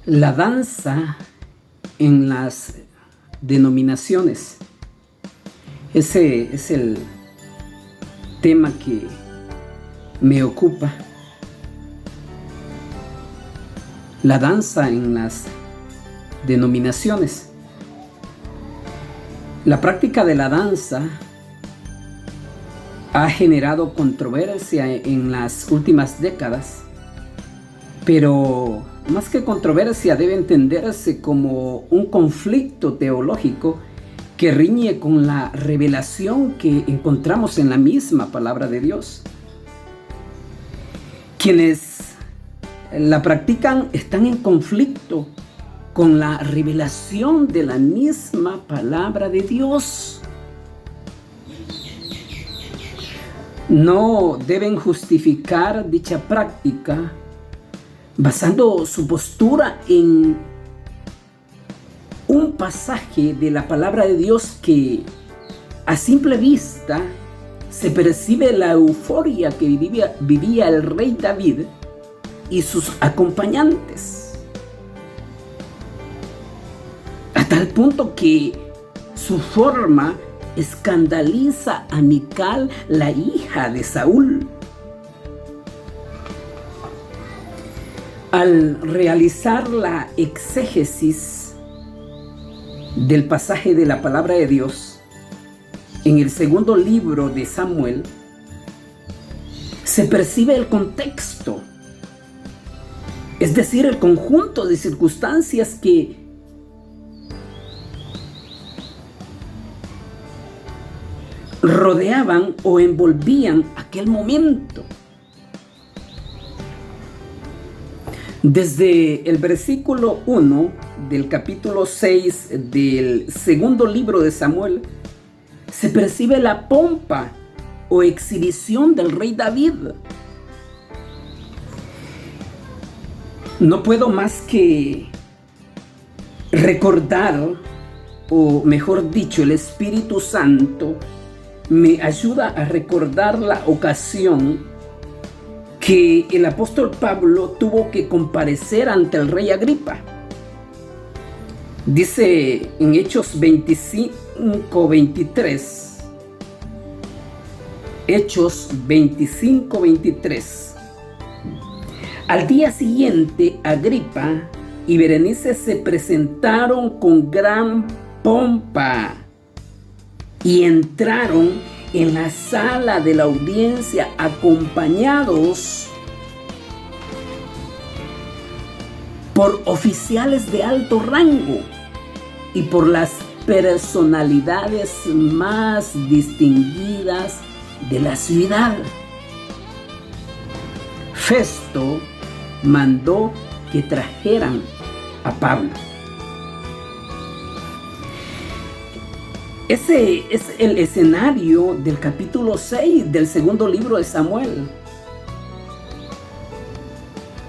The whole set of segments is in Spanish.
La danza en las denominaciones. Ese es el tema que me ocupa. La danza en las denominaciones. La práctica de la danza ha generado controversia en las últimas décadas, pero más que controversia debe entenderse como un conflicto teológico que riñe con la revelación que encontramos en la misma palabra de Dios. Quienes la practican están en conflicto con la revelación de la misma palabra de Dios. No deben justificar dicha práctica basando su postura en un pasaje de la palabra de Dios que a simple vista se percibe la euforia que vivía el rey David y sus acompañantes, a tal punto que su forma escandaliza a Mical, la hija de Saúl. Al realizar la exégesis del pasaje de la palabra de Dios en el segundo libro de Samuel, se percibe el contexto, es decir, el conjunto de circunstancias que rodeaban o envolvían aquel momento. Desde el versículo 1 del capítulo 6 del segundo libro de Samuel, se percibe la pompa o exhibición del rey David. No puedo más que recordar, o mejor dicho, el Espíritu Santo me ayuda a recordar la ocasión que el apóstol Pablo tuvo que comparecer ante el rey Agripa. Dice en Hechos 25:23. Hechos 25:23. Al día siguiente, Agripa y Berenice se presentaron con gran pompa y entraron en la sala de la audiencia acompañados por oficiales de alto rango y por las personalidades más distinguidas de la ciudad. Festo mandó que trajeran a Pablo. Ese es el escenario del capítulo 6 del segundo libro de Samuel.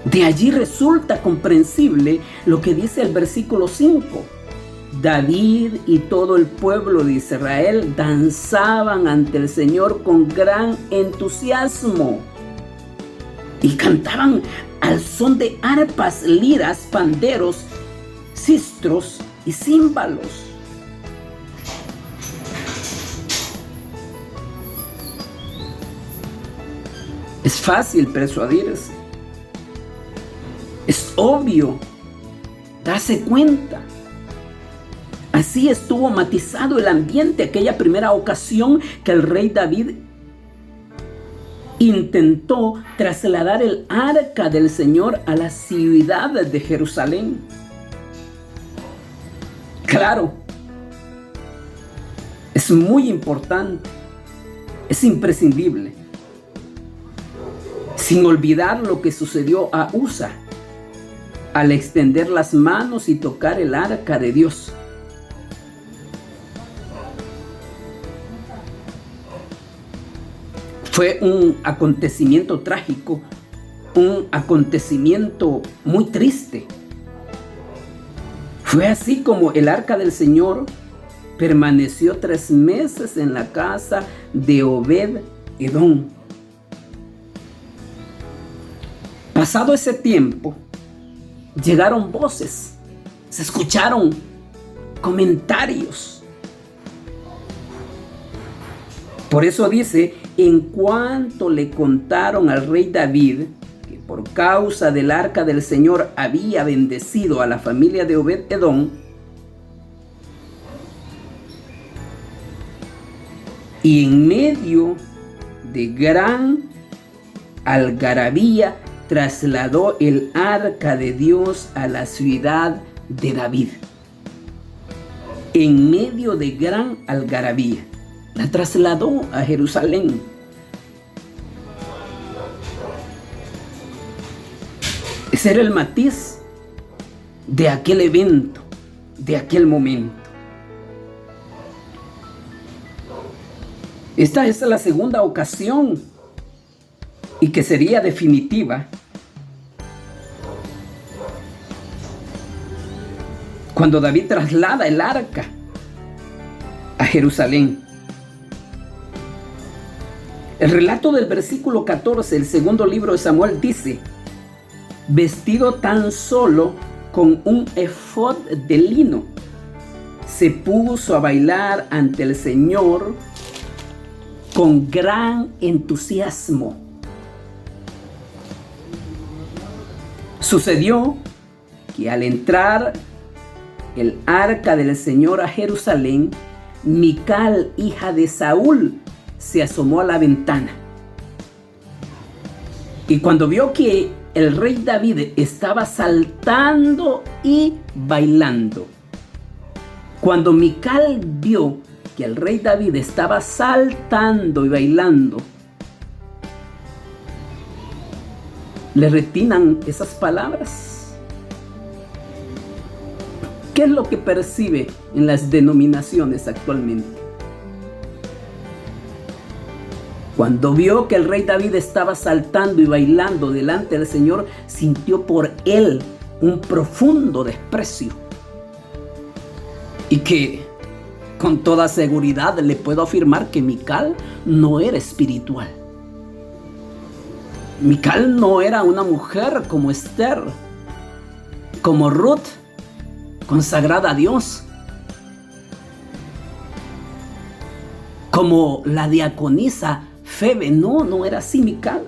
De allí resulta comprensible lo que dice el versículo 5. David y todo el pueblo de Israel danzaban ante el Señor con gran entusiasmo y cantaban al son de arpas, liras, panderos, sistros y címbalos. Es fácil persuadirse. Es obvio darse cuenta. Así estuvo matizado el ambiente aquella primera ocasión que el rey David intentó trasladar el arca del Señor a la ciudad de Jerusalén. Claro, es muy importante, es imprescindible. Sin olvidar lo que sucedió a Usa al extender las manos y tocar el arca de Dios. Fue un acontecimiento trágico, un acontecimiento muy triste. Fue así como el arca del Señor permaneció 3 meses en la casa de Obed-Edom. Pasado ese tiempo, llegaron voces, se escucharon comentarios. Por eso dice, en cuanto le contaron al rey David que por causa del arca del Señor había bendecido a la familia de Obed-Edom, y en medio de gran algarabía trasladó el arca de Dios a la ciudad de David. En medio de gran algarabía la trasladó a Jerusalén. Ese era el matiz de aquel evento, de aquel momento. Esta es la segunda ocasión y que sería definitiva cuando David traslada el arca a Jerusalén. El relato del versículo 14, el segundo libro de Samuel, dice: vestido tan solo con un efod de lino, se puso a bailar ante el Señor con gran entusiasmo. Sucedió que al entrar el arca del Señor a Jerusalén, Mical, hija de Saúl, se asomó a la ventana. Y cuando vio que el rey David estaba saltando y bailando, cuando Mical vio que el rey David estaba saltando y bailando, le retinan esas palabras. ¿Qué es lo que percibe en las denominaciones actualmente? Cuando vio que el rey David estaba saltando y bailando delante del Señor, sintió por él un profundo desprecio. Y que con toda seguridad le puedo afirmar que Mical no era espiritual. Mical no era una mujer como Esther, como Ruth, consagrada a Dios, como la diaconisa Febe. No era así Mical.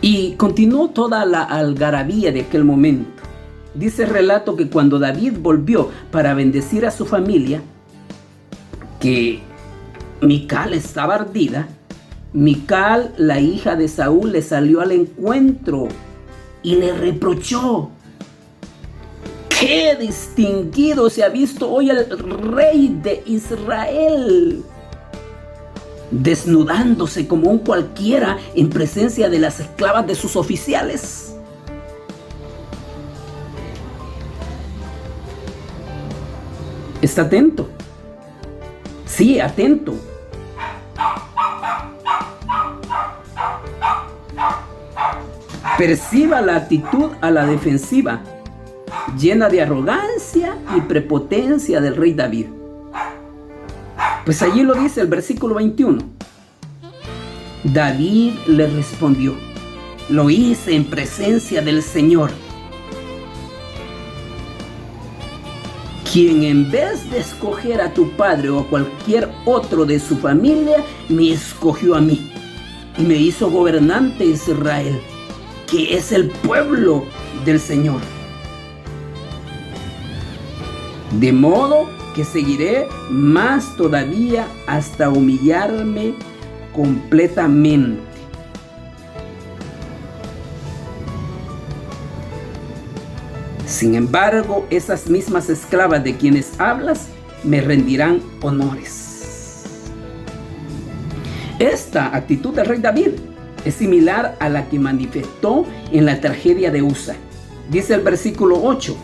Y continuó toda la algarabía de aquel momento. Dice el relato que cuando David volvió para bendecir a su familia, que Mical estaba ardida, Mical, la hija de Saúl, le salió al encuentro y le reprochó: ¡qué distinguido se ha visto hoy el rey de Israel! Desnudándose como un cualquiera en presencia de las esclavas de sus oficiales. Está atento. Sí, atento. Perciba la actitud a la defensiva, llena de arrogancia y prepotencia del rey David. Pues allí lo dice el versículo 21. David le respondió: lo hice en presencia del Señor, quien en vez de escoger a tu padre o a cualquier otro de su familia, me escogió a mí y me hizo gobernante de Israel, que es el pueblo del Señor. De modo que seguiré más todavía hasta humillarme completamente. Sin embargo, esas mismas esclavas de quienes hablas me rendirán honores. Esta actitud del rey David es similar a la que manifestó en la tragedia de Usa. Dice el versículo 8: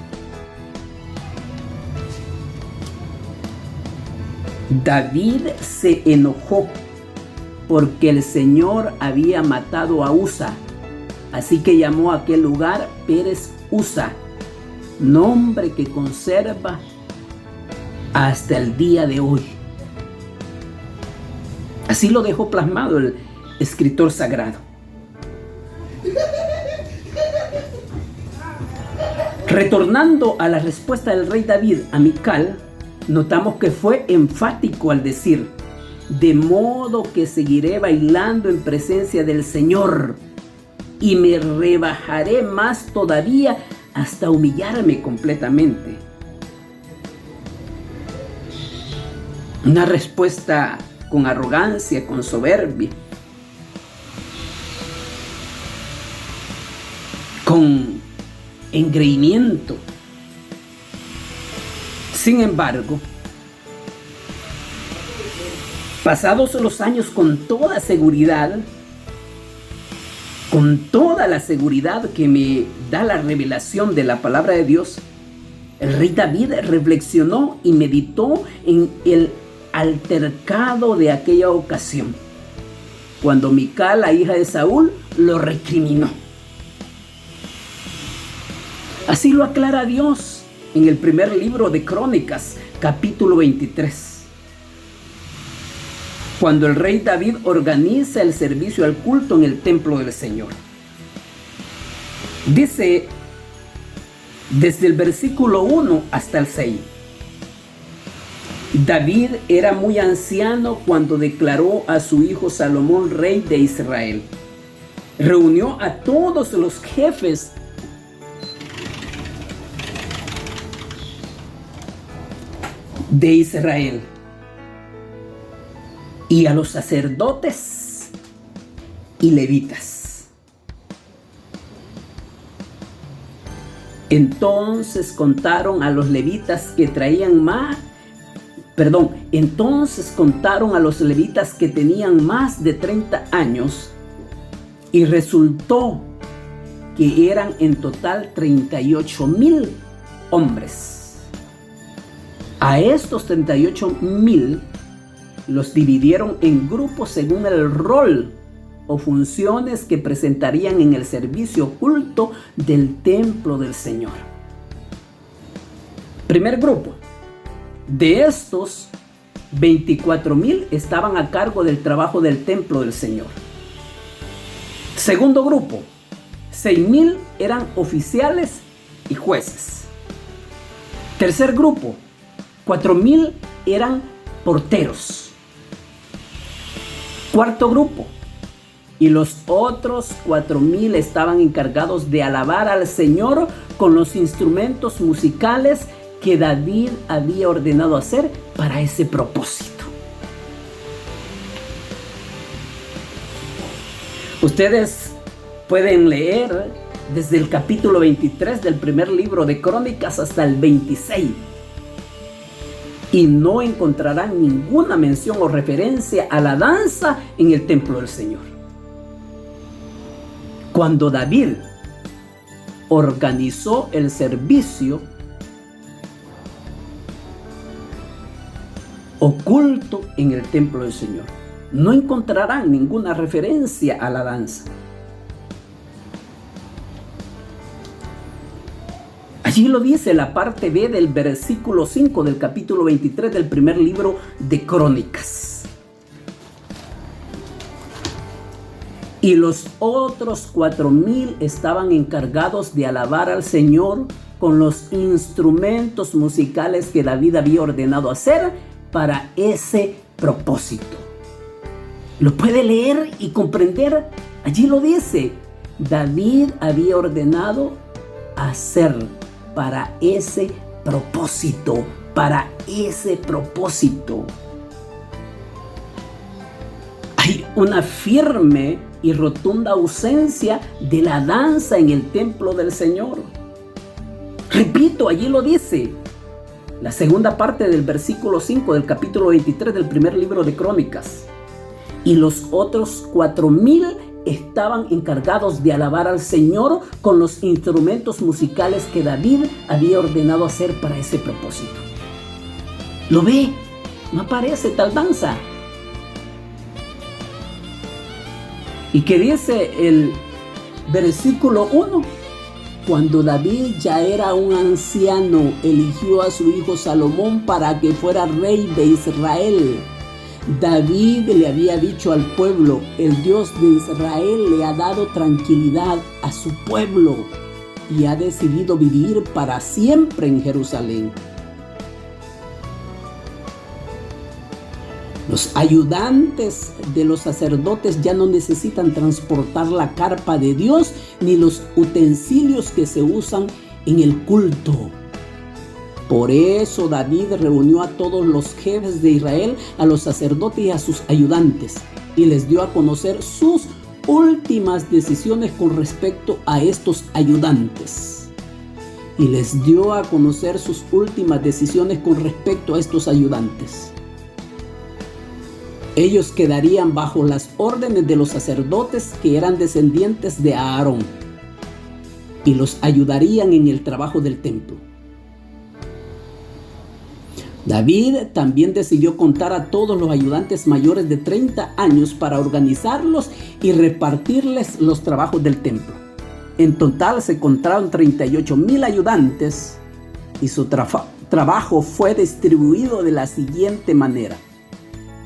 David se enojó porque el Señor había matado a Usa, así que llamó a aquel lugar Pérez Usa, nombre que conserva hasta el día de hoy. Así lo dejó plasmado escritor sagrado. Retornando a la respuesta del rey David a Mical, notamos que fue enfático al decir: de modo que seguiré bailando en presencia del Señor y me rebajaré más todavía hasta humillarme completamente. Una respuesta con arrogancia, con soberbia, con engreimiento. Sin embargo, pasados los años, con toda seguridad, con toda la seguridad que me da la revelación de la palabra de Dios, el rey David reflexionó y meditó en el altercado de aquella ocasión, cuando Mical, la hija de Saúl, lo recriminó. Así lo aclara Dios en el primer libro de Crónicas, capítulo 23. Cuando el rey David organiza el servicio al culto en el templo del Señor. Dice desde el versículo 1 hasta el 6. David era muy anciano cuando declaró a su hijo Salomón rey de Israel. Reunió a todos los jefes de Israel y a los sacerdotes y levitas. Entonces contaron a los levitas que tenían más de 30 años, y resultó que eran en total 38,000 hombres. A estos 38,000 los dividieron en grupos según el rol o funciones que presentarían en el servicio oculto del templo del Señor. Primer grupo. De estos, 24,000 estaban a cargo del trabajo del templo del Señor. Segundo grupo. 6,000 eran oficiales y jueces. Tercer grupo. 4,000 eran porteros. Cuarto grupo. Y los otros 4,000 estaban encargados de alabar al Señor con los instrumentos musicales que David había ordenado hacer para ese propósito. Ustedes pueden leer desde el capítulo 23 del primer libro de Crónicas hasta el 26. Y no encontrarán ninguna mención o referencia a la danza en el templo del Señor. Cuando David organizó el servicio oculto en el templo del Señor, no encontrarán ninguna referencia a la danza. Allí lo dice la parte B del versículo 5 del capítulo 23 del primer libro de Crónicas. Y los otros 4,000 estaban encargados de alabar al Señor con los instrumentos musicales que David había ordenado hacer para ese propósito. Lo puede leer y comprender. Allí lo dice. David había ordenado hacer para ese propósito, para ese propósito. Hay una firme y rotunda ausencia de la danza en el templo del Señor. Repito, allí lo dice. La segunda parte del versículo 5 del capítulo 23 del primer libro de Crónicas. Y los otros 4,000 estaban encargados de alabar al Señor con los instrumentos musicales que David había ordenado hacer para ese propósito. ¿Lo ve? No aparece tal danza. ¿Y qué dice el versículo 1? Cuando David ya era un anciano, eligió a su hijo Salomón para que fuera rey de Israel. David le había dicho al pueblo: el Dios de Israel le ha dado tranquilidad a su pueblo y ha decidido vivir para siempre en Jerusalén. Los ayudantes de los sacerdotes ya no necesitan transportar la carpa de Dios ni los utensilios que se usan en el culto. Por eso David reunió a todos los jefes de Israel, a los sacerdotes y a sus ayudantes, y les dio a conocer sus últimas decisiones con respecto a estos ayudantes. Y les dio a conocer sus últimas decisiones con respecto a estos ayudantes. Ellos quedarían bajo las órdenes de los sacerdotes que eran descendientes de Aarón y los ayudarían en el trabajo del templo. David también decidió contar a todos los ayudantes mayores de 30 años para organizarlos y repartirles los trabajos del templo. En total se contaron 38,000 ayudantes y su trabajo fue distribuido de la siguiente manera: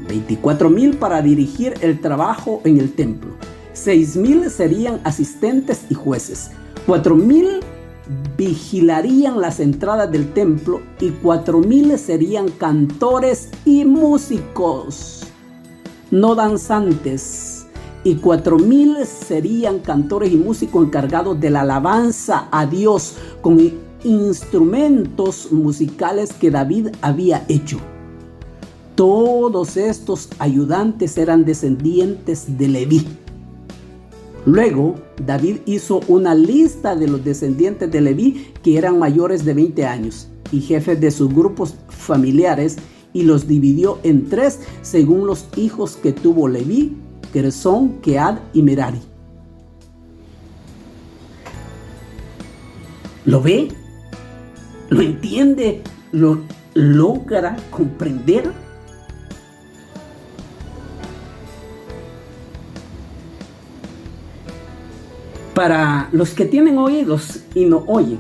24,000 para dirigir el trabajo en el templo, 6,000 serían asistentes y jueces, 4,000 vigilarían las entradas del templo y 4,000 serían cantores y músicos, no danzantes, y 4,000 serían cantores y músicos encargados de la alabanza a Dios con instrumentos musicales que David había hecho. Todos estos ayudantes eran descendientes de Leví. Luego, David hizo una lista de los descendientes de Leví que eran mayores de 20 años y jefes de sus grupos familiares, y los dividió en 3 según los hijos que tuvo Leví: Gersón, Kehat y Merari. ¿Lo ve? ¿Lo entiende? ¿Lo logra comprender? Para los que tienen oídos y no oyen,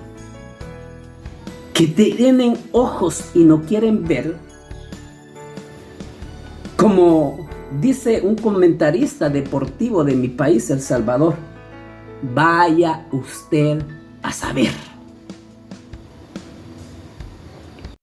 que tienen ojos y no quieren ver, como dice un comentarista deportivo de mi país, El Salvador, vaya usted a saber.